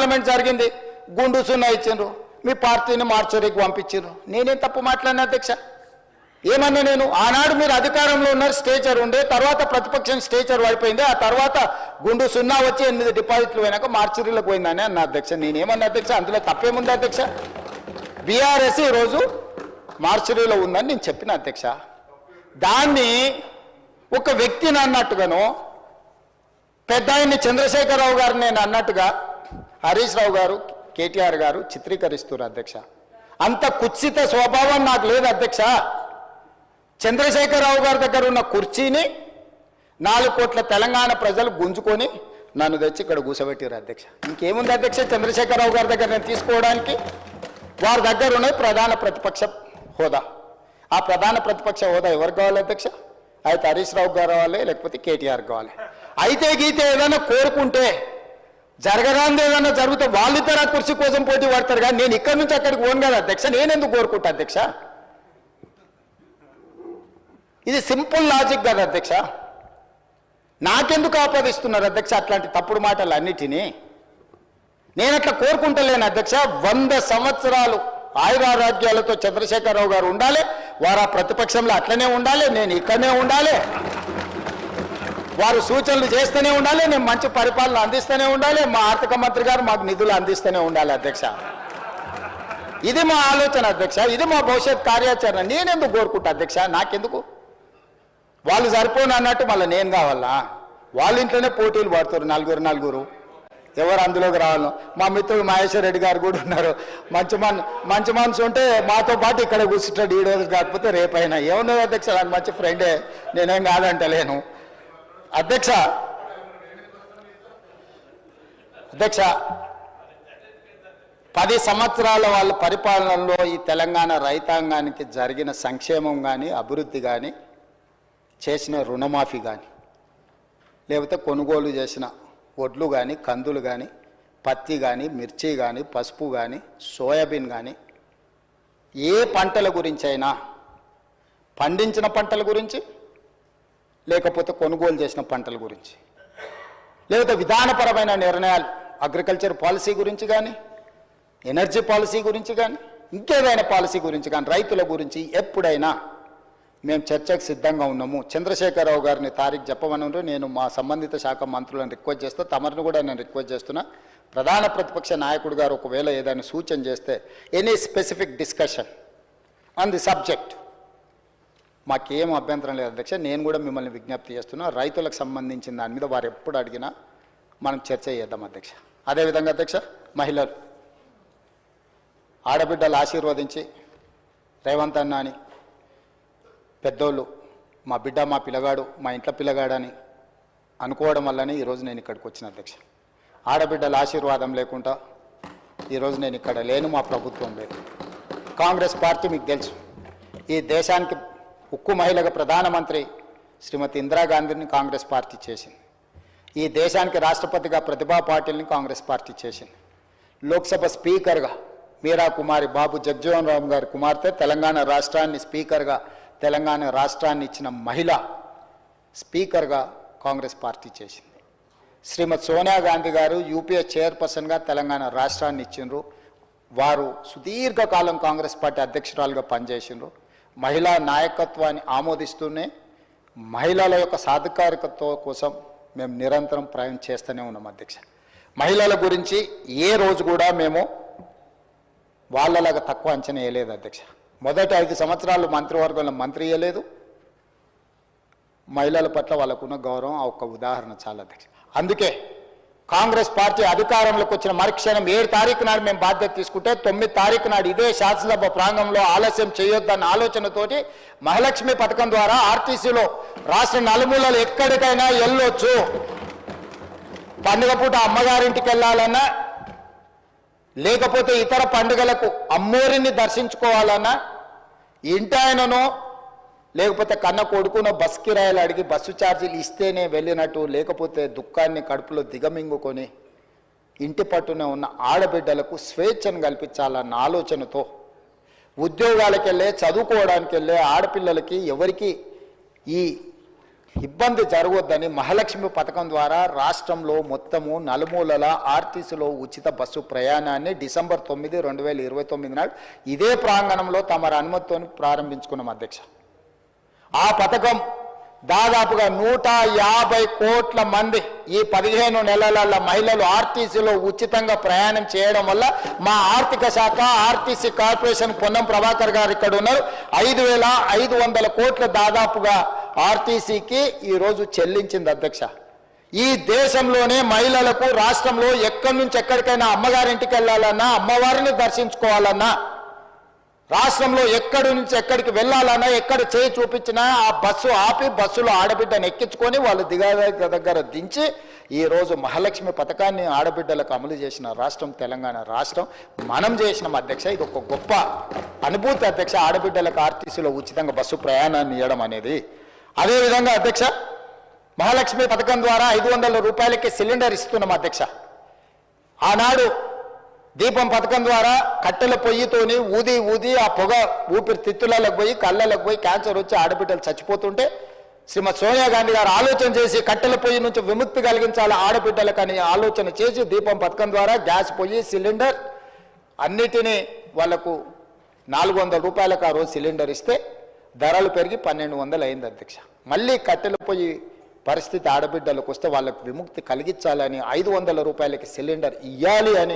Parliament జరిగింది, గుండు సున్నా ఇచ్చిండ్రు, మీ పార్టీని మార్చరికి పంపించారు. నేనేం తప్పు మాట్లాడినా అధ్యక్ష? ఏమన్నా నేను? ఆనాడు మీరు అధికారంలో ఉన్నారు, స్టేచర్ ఉండే, తర్వాత ప్రతిపక్షం స్టేచర్ అయిపోయింది, ఆ తర్వాత గుండు సున్నా వచ్చి 8 డిపాజిట్లు పోయినాక మార్చరీలకు పోయిందని అన్న అధ్యక్ష. నేనేమన్నా అధ్యక్ష? అందులో తప్పేముంది అధ్యక్ష? బీఆర్ఎస్ ఈరోజు మార్చరీలో ఉందని నేను చెప్పిన అధ్యక్ష. దాన్ని ఒక వ్యక్తిని అన్నట్టుగాను, పెద్ద ఆయన్ని చంద్రశేఖరరావు గారు నేను అన్నట్టుగా హరీష్ రావు గారు, కేటీఆర్ గారు చిత్రీకరిస్తున్నారు అధ్యక్ష. అంత కుత్సిత స్వభావం నాకు లేదు అధ్యక్ష. చంద్రశేఖరరావు గారి దగ్గర ఉన్న కుర్చీని 4 కోట్ల తెలంగాణ ప్రజలు గుంజుకొని నన్ను తెచ్చి ఇక్కడ కూర్చోబెట్టారు అధ్యక్ష. ఇంకేముంది అధ్యక్ష చంద్రశేఖరరావు గారి దగ్గర నేను తీసుకోవడానికి? వారి దగ్గర ఉన్నది ప్రధాన ప్రతిపక్ష హోదా. ఆ ప్రధాన ప్రతిపక్ష హోదా ఎవరికి కావాలి అధ్యక్ష? అయితే హరీష్ రావు గారు కావాలి, లేకపోతే కేటీఆర్ కావాలి. అయితే గీతే ఏదైనా కోరుకుంటే జరగరాంది ఏదైనా జరిగితే వాళ్ళిద్దరు కుర్చీ కోసం పోటీ పడతారు. కానీ నేను ఇక్కడి నుంచి అక్కడికి పోను కదా అధ్యక్ష. నేనెందుకు కోరుకుంటా అధ్యక్ష? ఇది సింపుల్ లాజిక్ కదా అధ్యక్ష. నాకెందుకు ఆపాదిస్తున్నారు అధ్యక్ష అట్లాంటి తప్పుడు మాటలు అన్నిటినీ? నేను అట్లా కోరుకుంటలేను అధ్యక్ష. 100 సంవత్సరాలు ఆయురారోగ్యాలతో చంద్రశేఖరరావు గారు ఉండాలి, వారు ఆ ప్రతిపక్షంలో అట్లనే ఉండాలి, నేను ఇక్కడనే ఉండాలి, వారు సూచనలు చేస్తూనే ఉండాలి, నేను మంచి పరిపాలన అందిస్తూనే ఉండాలి, మా ఆర్థిక మంత్రి గారు మాకు నిధులు అందిస్తూనే ఉండాలి అధ్యక్ష. ఇది మా ఆలోచన అధ్యక్ష, ఇది మా భవిష్యత్ కార్యాచరణ. నేనెందుకు కోరుకుంటా అధ్యక్ష? నాకెందుకు? వాళ్ళు సరిపోను అన్నట్టు మళ్ళీ నేను కావాలా? వాళ్ళ ఇంట్లోనే పోటీలు పడుతారు నలుగురు, ఎవరు అందులోకి రావాలను. మా మిత్రుడు మహేశ్వర్ రెడ్డి గారు కూడా ఉన్నారు. మంచి మనసు ఉంటే మాతో పాటు ఇక్కడ కూర్చుంటాడు, ఈ రోజు కాకపోతే రేపైనా. ఏమున్నది అధ్యక్ష, నాకు మంచి ఫ్రెండే, నేనేం కాదంటలేను అధ్యక్ష. 10 సంవత్సరాల వాళ్ళ పరిపాలనలో ఈ తెలంగాణ రైతాంగానికి జరిగిన సంక్షేమం కానీ, అభివృద్ధి కానీ, చేసిన రుణమాఫీ కానీ, లేకపోతే కొనుగోలు చేసిన వడ్లు కానీ, కందులు కానీ, పత్తి కానీ, మిర్చి కానీ, పసుపు కానీ, సోయాబీన్ కానీ, ఏ పంటల గురించి అయినా, పండించిన పంటల గురించి, లేకపోతే కొనుగోలు చేసిన పంటల గురించి, లేకపోతే విధానపరమైన నిర్ణయాలు అగ్రికల్చర్ పాలసీ గురించి కానీ, ఎనర్జీ పాలసీ గురించి కానీ, ఇంకేదైనా పాలసీ గురించి కానీ, రైతుల గురించి ఎప్పుడైనా మేము చర్చకు సిద్ధంగా ఉన్నాము. చంద్రశేఖరరావు గారిని తారీఖు చెప్పమని నేను మా సంబంధిత శాఖ మంత్రులను రిక్వెస్ట్ చేస్తూ, తమరిని కూడా నేను రిక్వెస్ట్ చేస్తున్నా. ప్రధాన ప్రతిపక్ష నాయకుడు గారు ఒకవేళ ఏదైనా సూచన చేస్తే, any specific discussion on the subject, మాకేం అభ్యంతరం లేదు అధ్యక్ష. నేను కూడా మిమ్మల్ని విజ్ఞప్తి చేస్తున్నా, రైతులకు సంబంధించిన దాని మీద వారు ఎప్పుడు అడిగినా మనం చర్చ చేద్దాం అధ్యక్ష. అదేవిధంగా అధ్యక్ష, మహిళలు ఆడబిడ్డలు ఆశీర్వదించి రేవంత్ అన్న అని పెద్దోళ్ళు, మా బిడ్డ మా పిల్లగాడు, మా ఇంట్లో పిల్లగాడని అనుకోవడం వల్లనే ఈరోజు నేను ఇక్కడికి వచ్చిన అధ్యక్ష. ఆడబిడ్డల ఆశీర్వాదం లేకుండా ఈరోజు నేను ఇక్కడ లేను, మా ప్రభుత్వం లేదు. కాంగ్రెస్ పార్టీ మీకు తెలుసు, ఈ దేశానికి ఉక్కు మహిళగా ప్రధానమంత్రి శ్రీమతి ఇందిరాగాంధీని కాంగ్రెస్ పార్టీ చేసింది. ఈ దేశానికి రాష్ట్రపతిగా ప్రతిభా పాటిల్ని కాంగ్రెస్ పార్టీ చేసింది. లోక్సభ స్పీకర్గా మీరా కుమారి బాబు జగ్జీవన్ రామ్ గారి కుమార్తె, తెలంగాణ రాష్ట్రాన్ని స్పీకర్గా, తెలంగాణ రాష్ట్రాన్ని ఇచ్చిన మహిళ స్పీకర్గా కాంగ్రెస్ పార్టీ చేసింది. శ్రీమతి సోనియా గాంధీ గారు యూపీఏ చైర్పర్సన్గా తెలంగాణ రాష్ట్రాన్ని ఇచ్చిండ్రు. వారు సుదీర్ఘకాలం కాంగ్రెస్ పార్టీ అధ్యక్షురాలుగా పనిచేసిండ్రు. మహిళా నాయకత్వాన్ని ఆమోదిస్తూనే మహిళల యొక్క సాధికారికత కోసం మేము నిరంతరం ప్రయాణం చేస్తూనే ఉన్నాం అధ్యక్ష. మహిళల గురించి ఏ రోజు కూడా మేము వాళ్ళలాగా తక్కువ అంచనా వేయలేదు అధ్యక్ష. మొదటి 5 సంవత్సరాలు మంత్రివర్గంలో మంత్రి ఇవ్వలేదు. మహిళల పట్ల వాళ్ళకున్న గౌరవం ఆ ఒక్క ఉదాహరణ చాలా అధ్యక్ష. అందుకే కాంగ్రెస్ పార్టీ అధికారంలోకి వచ్చిన మరుక్షణం 7 తారీఖు నాడు మేము బాధ్యత తీసుకుంటే 9 తారీఖు నాడు ఇదే శాసనసభ ప్రాంగణంలో ఆలస్యం చేయొద్దన్న ఆలోచనతోటి మహాలక్ష్మి పథకం ద్వారా ఆర్టీసీలో రాష్ట్ర నలుమూలలు ఎక్కడికైనా వెళ్ళొచ్చు. పండుగ పూట అమ్మగారింటికి వెళ్ళాలన్నా, లేకపోతే ఇతర పండుగలకు అమ్మోరిని దర్శించుకోవాలన్నా, ఇంటి ఆయననో లేకపోతే కన్న కొడుకునో బస్ కిరాయిలు అడిగి బస్సు ఛార్జీలు ఇస్తేనే వెళ్ళినట్టు, లేకపోతే దుఃఖాన్ని కడుపులో దిగమింగుకొని ఇంటి పట్టునే ఉన్న ఆడబిడ్డలకు స్వేచ్ఛను కల్పించాలన్న ఆలోచనతో ఉద్యోగాలకు వెళ్ళే, చదువుకోవడానికి వెళ్ళే ఆడపిల్లలకి ఎవరికి ఈ ఇబ్బంది జరగొద్దని మహాలక్ష్మి పథకం ద్వారా రాష్ట్రంలో మొత్తము నలుమూలల ఆర్టీసీలో ఉచిత బస్సు ప్రయాణాన్ని డిసెంబర్ 9, 2029 నాడు ఇదే ప్రాంగణంలో తమ అనుమతితో ప్రారంభించుకున్నాం అధ్యక్ష. ఆ పథకం దాదాపుగా 150 కోట్ల మంది ఈ 15 నెలల మహిళలు ఆర్టీసీలో ఉచితంగా ప్రయాణం చేయడం వల్ల మా ఆర్థిక శాఖ ఆర్టీసీ కార్పొరేషన్ పొన్నం ప్రభాకర్ గారు ఇక్కడ ఉన్నారు. 5,500 కోట్ల దాదాపుగా ఆర్టీసీకి ఈరోజు చెల్లించింది అధ్యక్ష. ఈ దేశంలోనే మహిళలకు రాష్ట్రంలో ఎక్కడి నుంచి ఎక్కడికైనా అమ్మగారింటికి వెళ్ళాలన్నా, అమ్మవారిని దర్శించుకోవాలన్నా, రాష్ట్రంలో ఎక్కడి నుంచి ఎక్కడికి వెళ్ళాలన్నా, ఎక్కడ చేయి చూపించినా ఆ బస్సు ఆపి బస్సులో ఆడబిడ్డను ఎక్కించుకొని వాళ్ళు దగ్గర దించి ఈరోజు మహాలక్ష్మి పథకాన్ని ఆడబిడ్డలకు అమలు చేసిన రాష్ట్రం తెలంగాణ రాష్ట్రం. మనం చేసినాం అధ్యక్ష. ఇది ఒక గొప్ప అనుభూతి అధ్యక్ష, ఆడబిడ్డలకు ఆర్టీసీలో ఉచితంగా బస్సు ప్రయాణాన్ని ఇవ్వడం అనేది. అదేవిధంగా అధ్యక్ష, మహాలక్ష్మి పథకం ద్వారా 500 రూపాయలకి సిలిండర్ ఇస్తున్నాం అధ్యక్ష. ఆనాడు దీపం పథకం ద్వారా కట్టెల పొయ్యితోని ఊది ఊది ఆ పొగ ఊపిరితిత్తులకు పోయి కళ్ళలకు పోయి క్యాన్సర్ వచ్చి ఆడబిడ్డలు చచ్చిపోతుంటే శ్రీమతి సోనియా గాంధీ గారు ఆలోచన చేసి కట్టెల పొయ్యి నుంచి విముక్తి కలిగించాలి ఆడబిడ్డలకు అని ఆలోచన చేసి దీపం పథకం ద్వారా గ్యాస్ పొయ్యి సిలిండర్ అన్నిటినీ వాళ్లకు 400 రూపాయలకు ఆ రోజు సిలిండర్ ఇస్తే ధరలు పెరిగి 1200 అయింది అధ్యక్ష. మళ్ళీ కట్టెల పొయ్యి పరిస్థితి ఆడబిడ్డలకు వస్తే వాళ్ళకు విముక్తి కలిగించాలని 500 రూపాయలకి సిలిండర్ ఇవ్వాలి అని